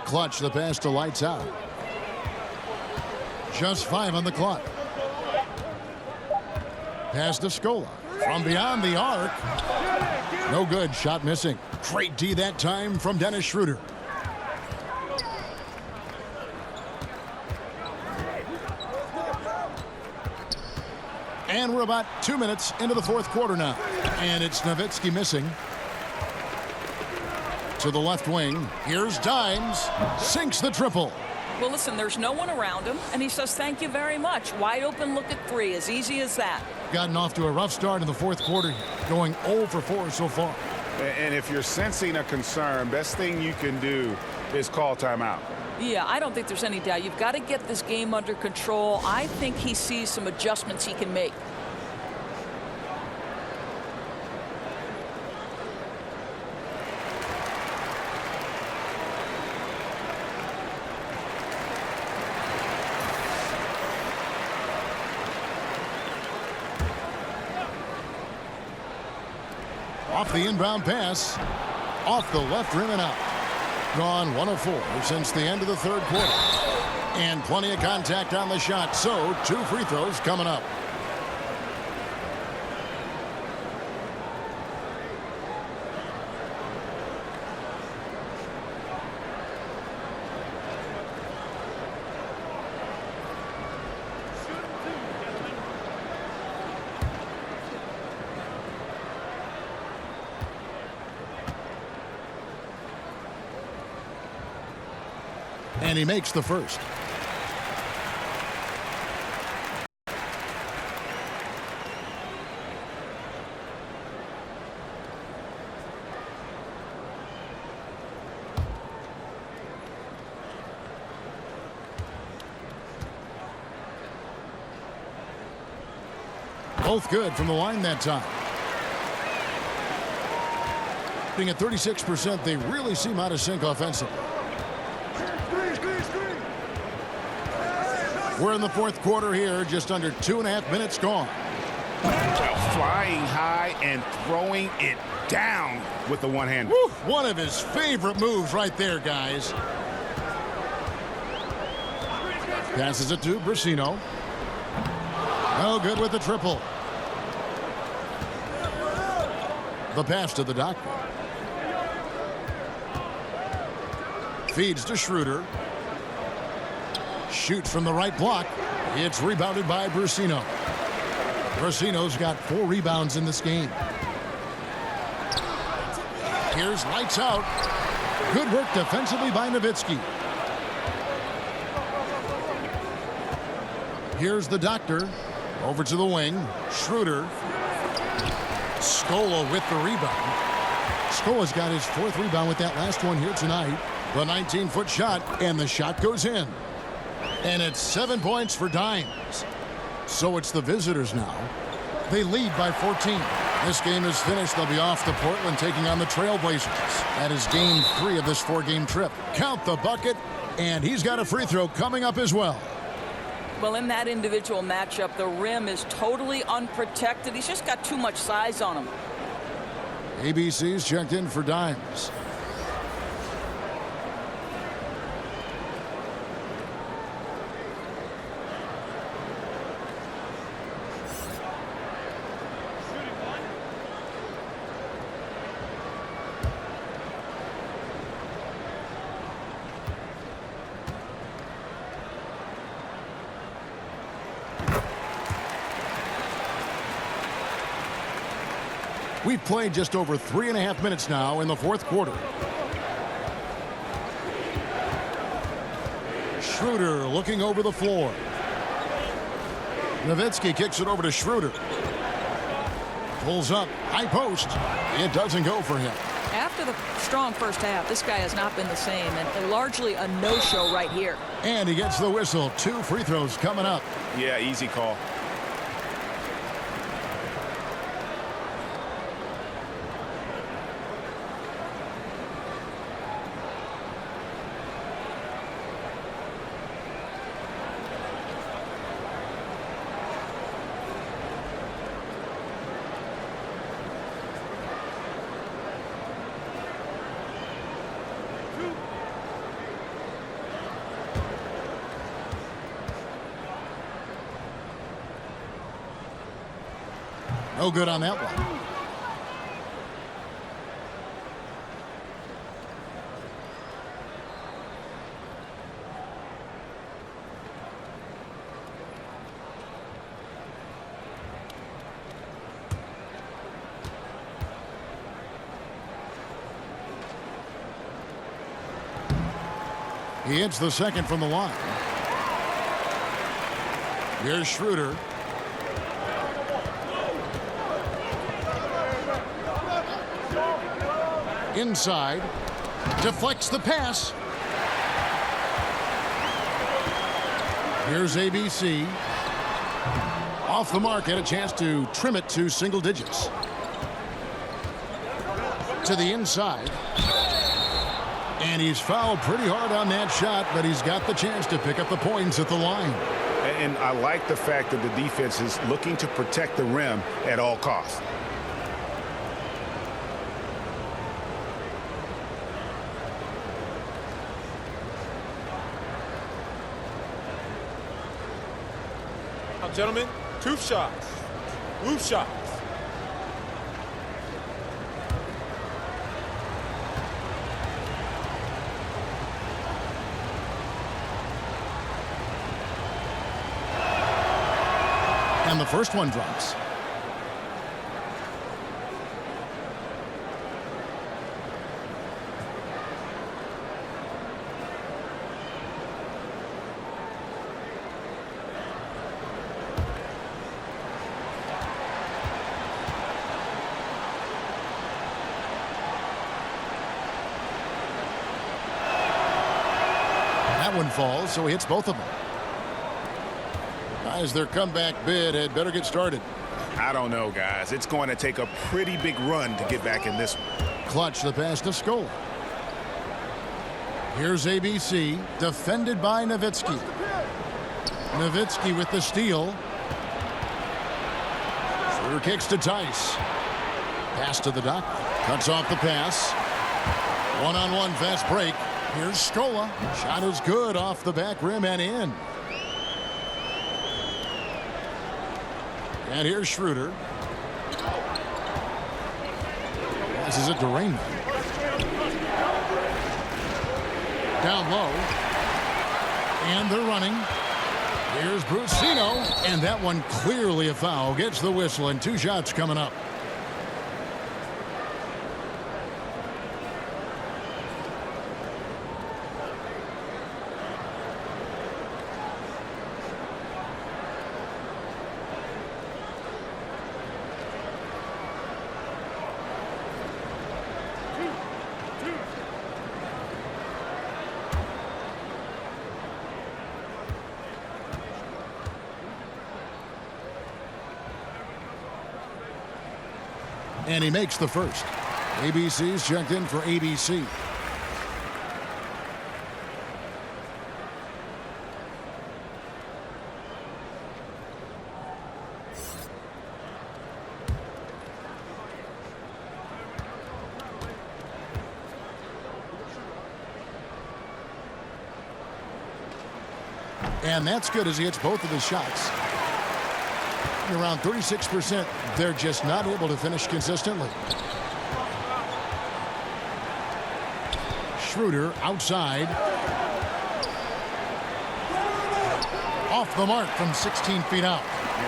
Clutch, the pass to Lights Out. Just 5 on the clock. Pass to Scola. From beyond the arc. No good. Shot missing. Great D that time from Dennis Schroeder. And we're about 2 minutes into the fourth quarter now. And it's Nowitzki missing. To the left wing. Here's Dimes. Sinks the triple. Well, listen, there's no one around him, and he says thank you very much. Wide open look at three, as easy as that. Gotten off to a rough start in the fourth quarter, going 0 for 4 so far. And if you're sensing a concern, best thing you can do is call timeout. Yeah, I don't think there's any doubt. You've got to get this game under control. I think he sees some adjustments he can make. Off the inbound pass. Off the left rim and out. Gone 1 of 4 since the end of the third quarter. And plenty of contact on the shot. So 2 free throws coming up. And he makes the first. Both good from the line that time. Being at 36%, they really seem out of sync offensively. We're in the fourth quarter here, just under 2.5 minutes gone. Flying high and throwing it down with the one hand. One of his favorite moves right there, guys. Passes it to Brasino. No good with the triple. The pass to the doctor. Feeds to Schroeder. Shoots from the right block. It's rebounded by Brasino. Brasino's got 4 rebounds in this game. Here's lights out. Good work defensively by Nowitzki. Here's the doctor. Over to the wing. Schroeder. Scola with the rebound. Scola's got his 4th rebound with that last one here tonight. The 19-foot shot, and the shot goes in. And it's 7 points for Dimes. So it's the visitors now. They lead by 14. This game is finished. They'll be off to Portland taking on the Trailblazers. That is game 3 of this 4-game trip. Count the bucket, and he's got a free throw coming up as well. Well, in that individual matchup, the rim is totally unprotected. He's just got too much size on him. ABC's checked in for Dimes. We've played just over 3.5 minutes now in the fourth quarter. Schroeder looking over the floor. Nowitzki kicks it over to Schroeder. Pulls up, high post. It doesn't go for him. After the strong first half, this guy has not been the same, and largely a no-show right here. And he gets the whistle. 2 free throws coming up. Yeah, easy call. No good on that one. He hits the second from the line. Here's Schroeder. Inside. Deflects the pass. Here's ABC. Off the mark, had a chance to trim it to single digits. To the inside. And he's fouled pretty hard on that shot, but he's got the chance to pick up the points at the line. And I like the fact that the defense is looking to protect the rim at all costs. Now, gentlemen, 2 shots. 2 shots. And the first one drops. That one falls, so he hits both of them. As their comeback bid had better get started. I don't know, guys. It's going to take a pretty big run to get back in this one. Clutch the pass to Scola. Here's ABC, defended by Nowitzki. Nowitzki with the steal. Schroeder kicks to Tice. Pass to the dock. Cuts off the pass. One-on-one fast break. Here's Scola. Shot is good off the back rim and in. And here's Schroeder. Passes it to Raymond. Down low. And they're running. Here's Brusino. And that one clearly a foul. Gets the whistle and 2 shots coming up. And he makes the first. ABC's checked in for ABC. And that's good as he hits both of his shots. Around 36%. They're just not able to finish consistently. Schroeder outside. Off the mark from 16 feet out.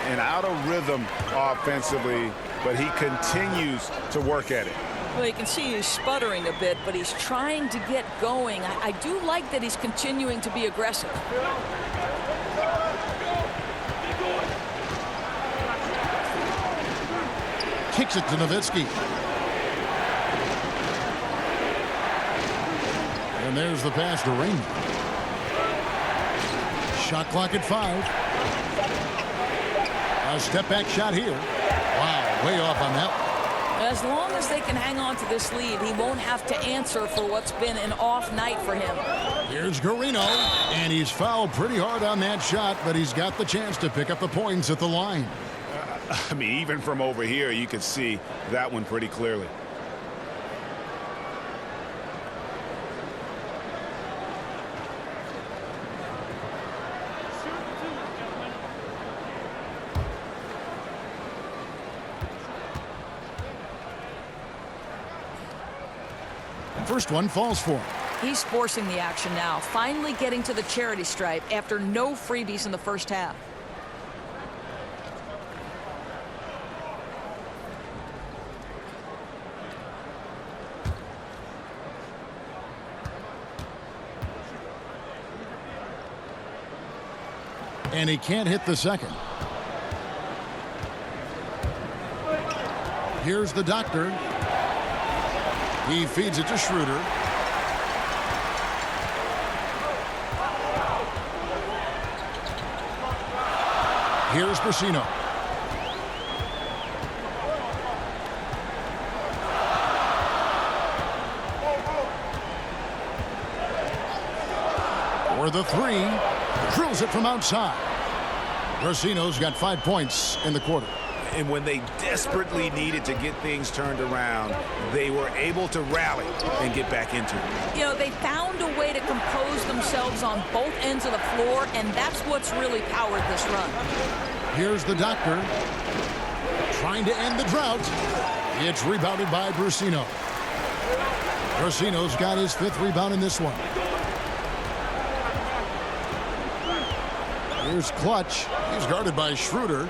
And out of rhythm offensively, but he continues to work at it. Well, you can see he's sputtering a bit, but he's trying to get going. I do like that he's continuing to be aggressive. Kicks it to Nowitzki. And there's the pass to Raymond. Shot clock at 5. A step back shot here. Wow, way off on that one. As long as they can hang on to this lead, he won't have to answer for what's been an off night for him. Here's Garino, and he's fouled pretty hard on that shot, but he's got the chance to pick up the points at the line. I mean, even from over here, you could see that one pretty clearly. First one falls for him. He's forcing the action now, finally getting to the charity stripe after no freebies in the first half. And he can't hit the second. Here's the doctor. He feeds it to Schroeder. Here's Brasino. For the three. Drills it from outside. Brasino's got 5 points in the quarter. And when they desperately needed to get things turned around, they were able to rally and get back into it. You know, they found a way to compose themselves on both ends of the floor, and that's what's really powered this run. Here's the doctor. Trying to end the drought. It's rebounded by Brasino. Brasino's got his 5th rebound in this one. Here's Clutch. He's guarded by Schroeder.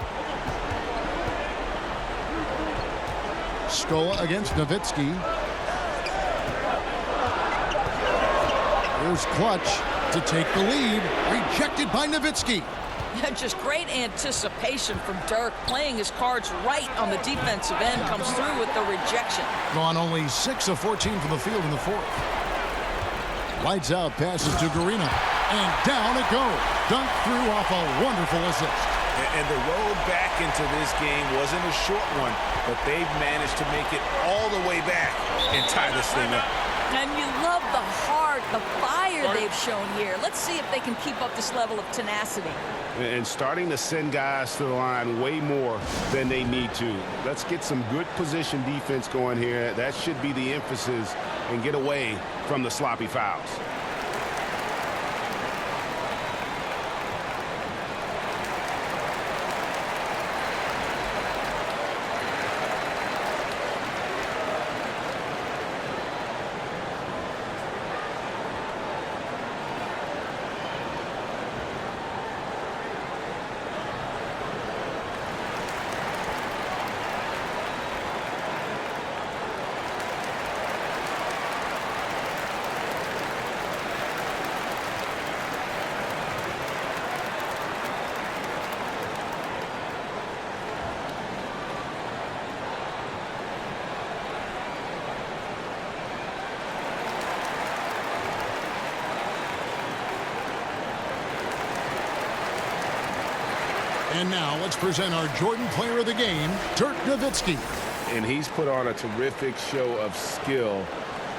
Scola against Nowitzki. Here's Clutch to take the lead. Rejected by Nowitzki. Just great anticipation from Dirk, playing his cards right on the defensive end, comes through with the rejection. Gone only 6 of 14 from the field in the 4th. Lights out, passes to Garina. And down it goes. Dunked through off a wonderful assist. And the road back into this game wasn't a short one, but they've managed to make it all the way back and tie this thing up. And you love the heart, the fire they've shown here. Let's see if they can keep up this level of tenacity. And starting to send guys to the line way more than they need to. Let's get some good position defense going here. That should be the emphasis, and get away from the sloppy fouls. And now let's present our Jordan Player of the Game, Dirk Nowitzki. And he's put on a terrific show of skill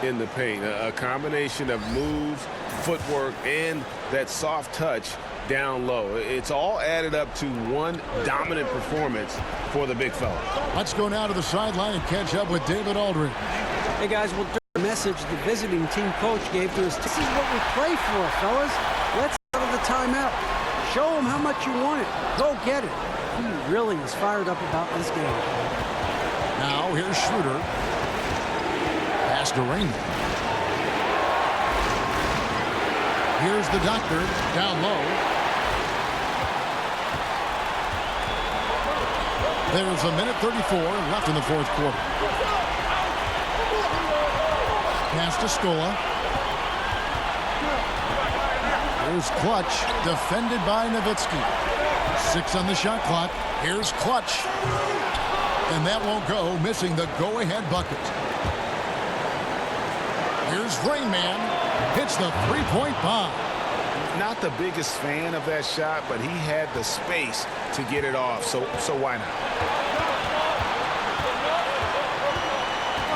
in the paint. A combination of moves, footwork, and that soft touch down low. It's all added up to one dominant performance for the big fella. Let's go now to the sideline and catch up with David Aldridge. Hey, guys, well, the message the visiting team coach gave to us, this is what we play for, fellas. Let's out of the timeout. Show them how much you want it. Go get it. He really is fired up about this game. Now here's Schroeder. Pass to Raymond. Here's the doctor down low. There's a minute 34 left in the 4th quarter. Pass to Scola. Here's Clutch, defended by Nowitzki. 6 on the shot clock. Here's Clutch. And that won't go, missing the go-ahead bucket. Here's Rain Man. Hits the three-point bomb. Not the biggest fan of that shot, but he had the space to get it off, so why not?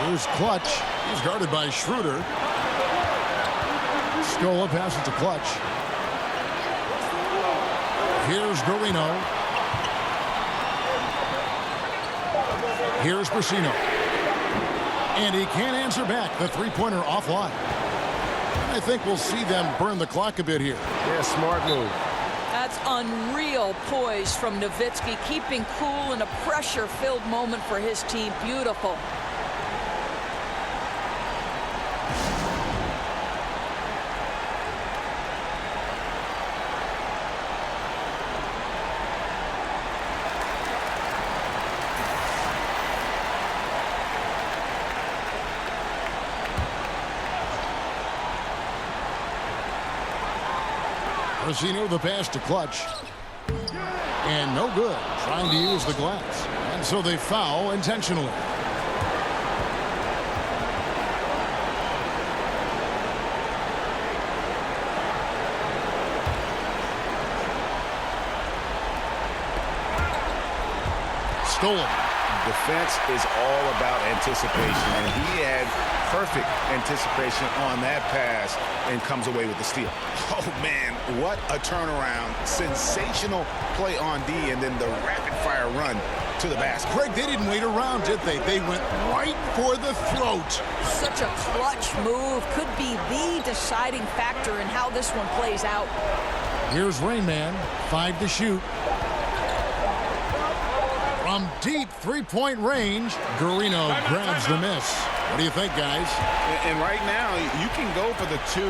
Here's Clutch. He's guarded by Schroeder. Scola passes to Clutch. Here's Garino. Here's Brasino. And he can't answer back. The three-pointer offline. I think we'll see them burn the clock a bit here. Yeah, smart move. That's unreal poise from Nowitzki, keeping cool in a pressure-filled moment for his team. Beautiful. Brasino the pass to Clutch. And no good, trying to use the glass. And so they foul intentionally. Stolen. Defense is all about anticipation, and he had perfect anticipation on that pass and comes away with the steal. Oh, man, what a turnaround. Sensational play on D, and then the rapid-fire run to the basket. Greg, they didn't wait around, did they? They went right for the throat. Such a clutch move. Could be the deciding factor in how this one plays out. Here's Rain Man, 5 to shoot. From deep three-point range, Guarino grabs the miss. What do you think, guys? And right now, you can go for the 2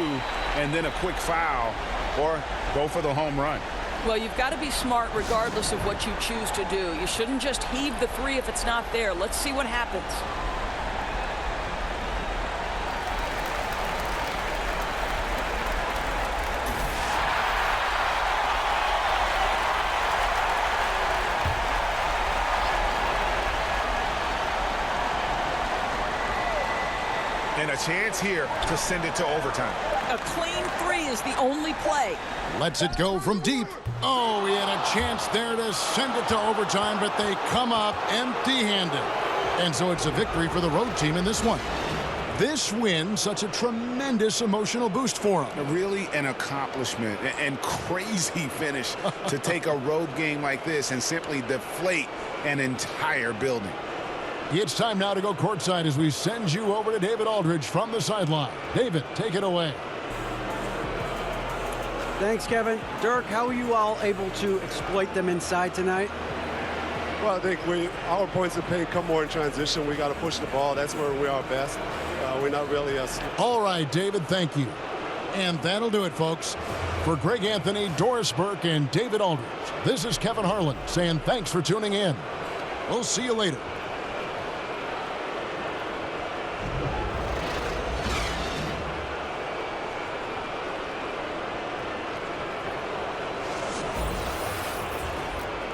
and then a quick foul, or go for the home run. Well, you've got to be smart regardless of what you choose to do. You shouldn't just heave the 3 if it's not there. Let's see what happens. And a chance here to send it to overtime. A clean 3 is the only play. Lets it go from deep. Oh, he had a chance there to send it to overtime, but they come up empty-handed. And so it's a victory for the road team in this one. This win, such a tremendous emotional boost for them. Really an accomplishment and crazy finish to take a road game like this and simply deflate an entire building. It's time now to go courtside as we send you over to David Aldridge from the sideline. David, take it away. Thanks, Kevin. Dirk, how were you all able to exploit them inside tonight? Well, I think our points of pain come more in transition. We got to push the ball. That's where we are best. We're not really us. All right, David, thank you. And that'll do it, folks. For Greg Anthony, Doris Burke, and David Aldridge, this is Kevin Harlan saying thanks for tuning in. We'll see you later.